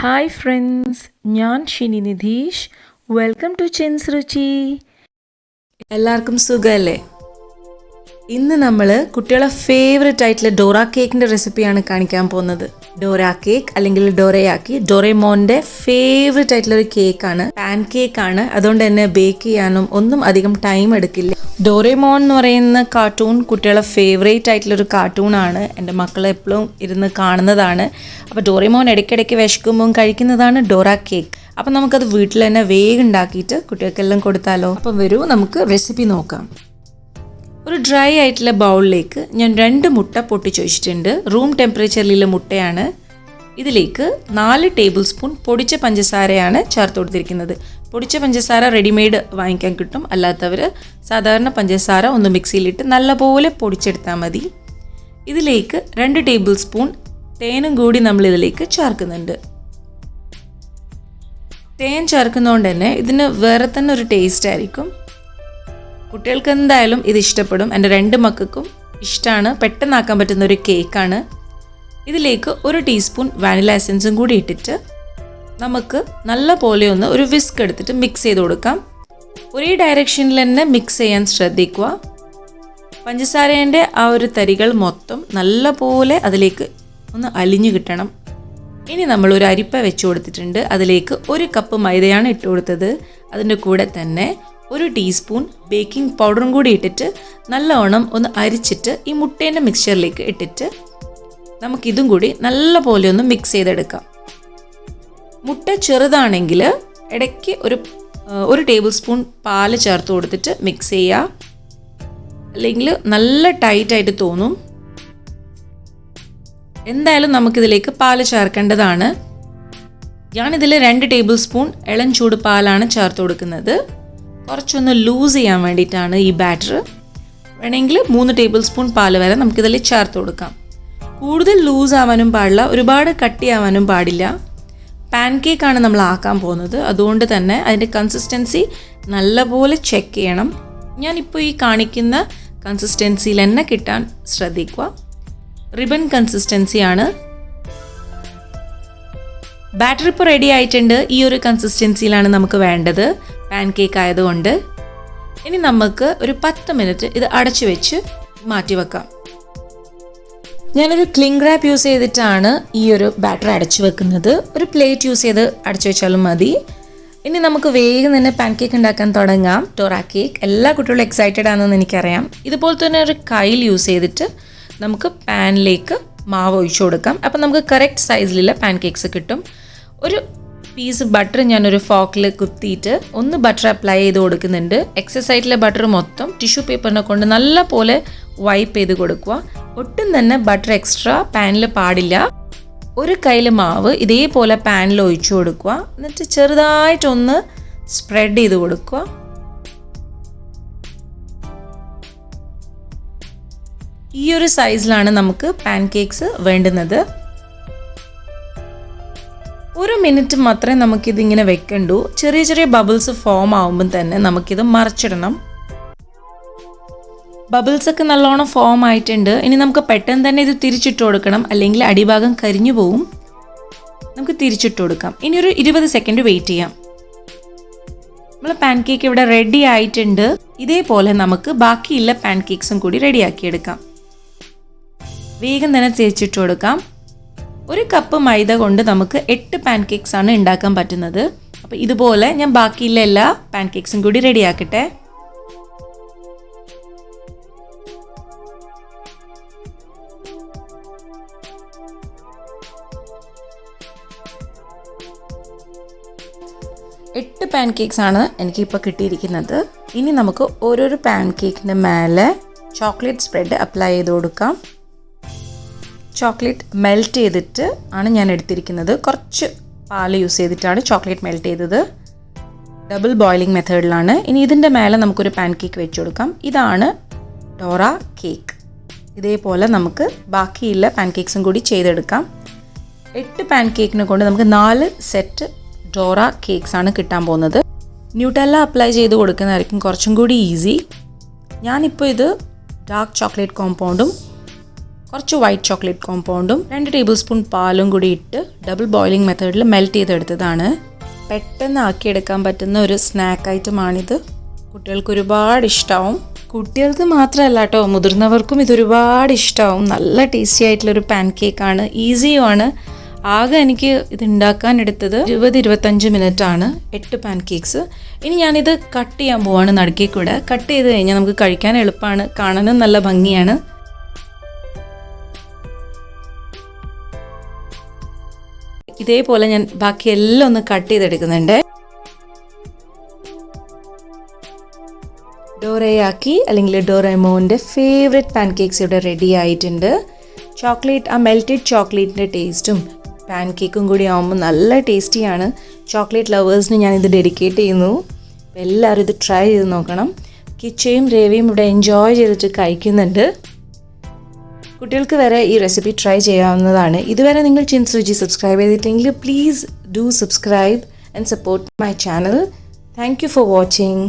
Hi friends, ഞാൻ Shini Nidheesh. Welcome to Chins Ruchi. എല്ലാവർക്കും സുഖമല്ലേ? ഇന്ന് നമ്മൾ കുട്ടികളുടെ ഫേവറേറ്റ് ആയിട്ടുള്ള ഡോറ കേക്കിൻ്റെ റെസിപ്പിയാണ് കാണിക്കാൻ പോകുന്നത്. ഡോറ കേക്ക് അല്ലെങ്കിൽ ഡോറയാക്കി ഡോറേമോൻ്റെ ഫേവറേറ്റ് ആയിട്ടുള്ള ഒരു കേക്കാണ്. പാൻ കേക്കാണ്. അതുകൊണ്ട് തന്നെ ബേക്ക് ചെയ്യാനും ഒന്നും അധികം ടൈം എടുക്കില്ല. ഡോറേമോൻ എന്ന് പറയുന്ന കാർട്ടൂൺ കുട്ടികളുടെ ഫേവറേറ്റ് ആയിട്ടുള്ളൊരു കാർട്ടൂണാണ്. എൻ്റെ മക്കൾ എപ്പോഴും ഇരുന്ന് കാണുന്നതാണ്. അപ്പോൾ ഡോറേമോൻ ഇടയ്ക്കിടയ്ക്ക് വിശക്കുമ്പോൾ കഴിക്കുന്നതാണ് ഡോറ കേക്ക്. അപ്പം നമുക്കത് വീട്ടിൽ തന്നെ വേഗം ഉണ്ടാക്കിയിട്ട് കുട്ടികൾക്കെല്ലാം കൊടുത്താലോ? അപ്പം വരൂ നമുക്ക് റെസിപ്പി നോക്കാം. ഒരു ഡ്രൈ ആയിട്ടുള്ള ബൗളിലേക്ക് ഞാൻ 2 മുട്ട പൊട്ടിച്ച് വെച്ചിട്ടുണ്ട്. റൂം ടെമ്പറേച്ചറിലുള്ള മുട്ടയാണ്. ഇതിലേക്ക് 4 ടേബിൾ സ്പൂൺ പൊടിച്ച പഞ്ചസാരയാണ് ചേർത്ത് കൊടുത്തിരിക്കുന്നത്. പൊടിച്ച പഞ്ചസാര റെഡിമെയ്ഡ് വാങ്ങിക്കാൻ കിട്ടും. അല്ലാത്തവർ സാധാരണ പഞ്ചസാര ഒന്ന് മിക്സിയിലിട്ട് നല്ലപോലെ പൊടിച്ചെടുത്താൽ മതി. ഇതിലേക്ക് 2 ടേബിൾ സ്പൂൺ തേനും കൂടി നമ്മൾ ഇതിലേക്ക് ചേർക്കുന്നുണ്ട്. തേൻ ചേർക്കുന്നതുകൊണ്ട് തന്നെ ഇതിന് വേറെ തന്നെ ഒരു ടേസ്റ്റ് ആയിരിക്കും. കുട്ടികൾക്ക് എന്തായാലും ഇത് ഇഷ്ടപ്പെടും. എൻ്റെ 2 മക്കൾക്കും ഇഷ്ടമാണ്. പെട്ടെന്നാക്കാൻ പറ്റുന്ന ഒരു കേക്കാണ്. ഇതിലേക്ക് 1 ടീസ്പൂൺ വാനില എസൻസും കൂടി ഇട്ടിട്ട് നമുക്ക് നല്ല പോലെ ഒന്ന് ഒരു വിസ്ക് എടുത്തിട്ട് മിക്സ് ചെയ്ത് കൊടുക്കാം. ഒരേ ഡയറക്ഷനിൽ തന്നെ മിക്സ് ചെയ്യാൻ ശ്രദ്ധിക്കുക. പഞ്ചസാരേൻ്റെ ആ ഒരു തരികൾ മൊത്തം നല്ല പോലെ അതിലേക്ക് ഒന്ന് അലിഞ്ഞു കിട്ടണം. ഇനി നമ്മൾ ഒരു അരിപ്പ വെച്ച് കൊടുത്തിട്ടുണ്ട്. അതിലേക്ക് 1 കപ്പ് മൈദയാണ് ഇട്ട് കൊടുത്തത്. അതിൻ്റെ കൂടെ തന്നെ 1 ടീസ്പൂൺ ബേക്കിംഗ് പൗഡറും കൂടി ഇട്ടിട്ട് നല്ലവണ്ണം ഒന്ന് അരിച്ചിട്ട് ഈ മുട്ടേൻ്റെ മിക്സ്ചറിലേക്ക് ഇട്ടിട്ട് നമുക്കിതും കൂടി നല്ല പോലെ ഒന്ന് മിക്സ് ചെയ്തെടുക്കാം. മുട്ട ചെറുതാണെങ്കിൽ ഇടയ്ക്ക് ഒരു ടേബിൾ സ്പൂൺ പാല് ചേർത്ത് കൊടുത്തിട്ട് മിക്സ് ചെയ്യുക. അല്ലെങ്കിൽ നല്ല ടൈറ്റായിട്ട് തോന്നും. എന്തായാലും നമുക്കിതിലേക്ക് പാല് ചേർക്കേണ്ടതാണ്. ഞാനിതിൽ 2 ടേബിൾ സ്പൂൺ ഇളം ചൂട് പാലാണ് ചേർത്ത് കൊടുക്കുന്നത്. കുറച്ചൊന്ന് ലൂസ് ചെയ്യാൻ വേണ്ടിയിട്ടാണ് ഈ ബാറ്റർ. വേണമെങ്കിൽ 3 ടേബിൾ സ്പൂൺ പാല് വരെ നമുക്കിതിൽ ചേർത്ത് കൊടുക്കാം. കൂടുതൽ ലൂസ് ആവാനും പാടില്ല, ഒരുപാട് കട്ടിയാവാനും പാടില്ല. പാൻ കേക്കാണ് നമ്മൾ ആക്കാൻ പോകുന്നത്. അതുകൊണ്ട് തന്നെ അതിൻ്റെ കൺസിസ്റ്റൻസി നല്ലപോലെ ചെക്ക് ചെയ്യണം. ഞാനിപ്പോൾ ഈ കാണിക്കുന്ന കൺസിസ്റ്റൻസിയിൽ തന്നെ കിട്ടാൻ ശ്രദ്ധിക്കുക. റിബൺ കൺസിസ്റ്റൻസിയാണ്. ബാറ്റർ ഇപ്പോൾ റെഡി ആയിട്ടുണ്ട്. ഈ ഒരു കൺസിസ്റ്റൻസിയിലാണ് നമുക്ക് വേണ്ടത് പാൻ കേക്ക് ആയതുകൊണ്ട്. ഇനി നമുക്ക് ഒരു 10 മിനിറ്റ് ഇത് അടച്ചു വെച്ച് മാറ്റി വെക്കാം. ഞാനൊരു ക്ലിംഗ് റാപ്പ് യൂസ് ചെയ്തിട്ടാണ് ഈ ഒരു ബാറ്റർ അടച്ചു വെക്കുന്നത്. ഒരു പ്ലേറ്റ് യൂസ് ചെയ്ത് അടച്ചു വെച്ചാലും മതി. ഇനി നമുക്ക് വേഗം തന്നെ പാൻ കേക്ക് ഉണ്ടാക്കാൻ തുടങ്ങാം. ഡോറ കേക്ക് എല്ലാ കുട്ടികളും എക്സൈറ്റഡ് ആണെന്ന് എനിക്കറിയാം. ഇതുപോലെ തന്നെ ഒരു കയ്യിൽ യൂസ് ചെയ്തിട്ട് നമുക്ക് പാനിലേക്ക് മാവ് ഒഴിച്ചു കൊടുക്കാം. അപ്പം നമുക്ക് കറക്റ്റ് സൈസിലുള്ള പാൻ കേക്ക്സ് കിട്ടും. ഒരു പീസ് ബട്ടർ ഞാനൊരു ഫോക്കിൽ കുത്തിയിട്ട് ഒന്ന് ബട്ടർ അപ്ലൈ ചെയ്ത് കൊടുക്കുന്നുണ്ട്. എക്സസ് ആയിട്ടുള്ള ബട്ടർ മൊത്തം ടിഷ്യൂ പേപ്പറിനെ കൊണ്ട് നല്ല പോലെ വൈപ്പ് ചെയ്ത് കൊടുക്കുക. ഒട്ടും തന്നെ ബട്ടർ എക്സ്ട്രാ പാനിൽ പാടില്ല. ഒരു കയ്യിൽ മാവ് ഇതേപോലെ പാനിൽ ഒഴിച്ചു കൊടുക്കുക. എന്നിട്ട് ചെറുതായിട്ടൊന്ന് സ്പ്രെഡ് ചെയ്ത് കൊടുക്കുക. ഈ ഒരു സൈസിലാണ് നമുക്ക് പാൻ കേക്ക്സ് വേണ്ടുന്നത്. 1 മിനിറ്റ് മാത്രമേ നമുക്കിതിങ്ങനെ വെക്കണ്ടൂ. ചെറിയ ചെറിയ ബബിൾസ് ഫോം ആവുമ്പം തന്നെ നമുക്കിത് മറിച്ചിടണം. ബബിൾസ് ഒക്കെ നല്ലോണം ഫോം ആയിട്ടുണ്ട്. ഇനി നമുക്ക് പെട്ടെന്ന് തന്നെ ഇത് തിരിച്ചിട്ട് കൊടുക്കണം, അല്ലെങ്കിൽ അടിഭാഗം കരിഞ്ഞു പോവും. നമുക്ക് തിരിച്ചിട്ട് കൊടുക്കാം. ഇനി ഒരു 20 സെക്കൻഡ് വെയിറ്റ് ചെയ്യാം. നമ്മൾ പാൻ കേക്ക് ഇവിടെ റെഡി ആയിട്ടുണ്ട്. ഇതേപോലെ നമുക്ക് ബാക്കിയുള്ള പാൻ കേക്ക്സും കൂടി റെഡിയാക്കിയെടുക്കാം. വേഗം തന്നെ തിരിച്ചിട്ട് കൊടുക്കാം. 1 കപ്പ് മൈദ കൊണ്ട് നമുക്ക് 8 പാൻ കേക്ക്സ് ആണ് ഉണ്ടാക്കാൻ പറ്റുന്നത്. അപ്പോൾ ഇതുപോലെ ഞാൻ ബാക്കിയുള്ള എല്ലാ പാൻ കേക്ക്സും കൂടി റെഡിയാക്കട്ടെ. എട്ട് പാൻ കേക്ക്സ് ആണ് എനിക്കിപ്പോൾ കിട്ടിയിരിക്കുന്നത്. ഇനി നമുക്ക് ഓരോരോ പാൻ കേക്കിൻ്റെ മേലെ ചോക്ലേറ്റ് സ്പ്രെഡ് അപ്ലൈ ചെയ്ത് കൊടുക്കാം. ചോക്ലേറ്റ് മെൽറ്റ് ചെയ്തിട്ട് ആണ് ഞാൻ എടുത്തിരിക്കുന്നത്. കുറച്ച് പാല് യൂസ് ചെയ്തിട്ടാണ് ചോക്ലേറ്റ് മെൽറ്റ് ചെയ്തത്. ഡബിൾ ബോയിലിംഗ് മെത്തേഡിലാണ്. ഇനി ഇതിൻ്റെ മേലെ നമുക്കൊരു പാൻ കേക്ക് വെച്ച് കൊടുക്കാം. ഇതാണ് ഡോറ കേക്ക്. ഇതേപോലെ നമുക്ക് ബാക്കിയുള്ള പാൻ കേക്ക്സും കൂടി ചെയ്തെടുക്കാം. 8 പാൻ കേക്കിനെ കൊണ്ട് നമുക്ക് 4 സെറ്റ് ഡോറ കേക്ക്സ് ആണ് കിട്ടാൻ പോകുന്നത്. ന്യൂട്ടെല്ല അപ്ലൈ ചെയ്ത് കൊടുക്കുന്നതായിരിക്കും കുറച്ചും കൂടി ഈസി. ഞാനിപ്പോൾ ഇത് ഡാർക്ക് ചോക്ലേറ്റ് കോമ്പൗണ്ടും കുറച്ച് വൈറ്റ് ചോക്ലേറ്റ് കോമ്പൗണ്ടും 2 ടേബിൾ സ്പൂൺ പാലും കൂടി ഇട്ട് ഡബിൾ ബോയിലിംഗ് മെത്തേഡിൽ മെൽറ്റ് ചെയ്തെടുത്തതാണ്. പെട്ടെന്ന് ആക്കിയെടുക്കാൻ പറ്റുന്ന ഒരു സ്നാക്ക് ഐറ്റമാണിത്. കുട്ടികൾക്ക് ഒരുപാട് ഇഷ്ടമാവും. കുട്ടികൾക്ക് മാത്രമല്ല കേട്ടോ, മുതിർന്നവർക്കും ഇതൊരുപാട് ഇഷ്ടമാവും. നല്ല ടേസ്റ്റി ആയിട്ടുള്ളൊരു പാൻ കേക്കാണ്, ഈസിയുമാണ്. ആകെ എനിക്ക് ഇത് ഉണ്ടാക്കാൻ എടുത്തത് 20-25 മിനിറ്റാണ്. 8 പാൻ കേക്ക്സ്. ഇനി ഞാനിത് കട്ട് ചെയ്യാൻ പോവാണ് നടുക്കേ കൂടെ. കട്ട് ചെയ്ത് കഴിഞ്ഞാൽ നമുക്ക് കഴിക്കാൻ എളുപ്പമാണ്, കാണാനും നല്ല ഭംഗിയാണ്. ഇതേപോലെ ഞാൻ ബാക്കി എല്ലാം ഒന്ന് കട്ട് ചെയ്തെടുക്കുന്നുണ്ട്. ഡോറയാക്കി അല്ലെങ്കിൽ ഡോറേമോൻ്റെ ഫേവറേറ്റ് പാൻ കേക്ക്സ് ഇവിടെ റെഡി ആയിട്ടുണ്ട്. ചോക്ലേറ്റ്, ആ മെൽറ്റഡ് ചോക്ലേറ്റിൻ്റെ ടേസ്റ്റും പാൻ കേക്കും കൂടി ആകുമ്പോൾ നല്ല ടേസ്റ്റിയാണ്. ചോക്ലേറ്റ് ലവേഴ്സിന് ഞാനിത് ഡെഡിക്കേറ്റ് ചെയ്യുന്നു. എല്ലാവരും ഇത് ട്രൈ ചെയ്ത് നോക്കണം. കിച്ചയും രേവയും ഇവിടെ എൻജോയ് ചെയ്തിട്ട് കഴിക്കുന്നുണ്ട്. കുട്ടികൾക്ക് വരെ ഈ റെസിപ്പി ട്രൈ ചെയ്യാവുന്നതാണ്. ഇതുവരെ നിങ്ങൾ ചിൻസ് രുചി സബ്സ്ക്രൈബ് ചെയ്തിട്ടില്ലെങ്കിൽ please do subscribe and support my channel. Thank you for watching.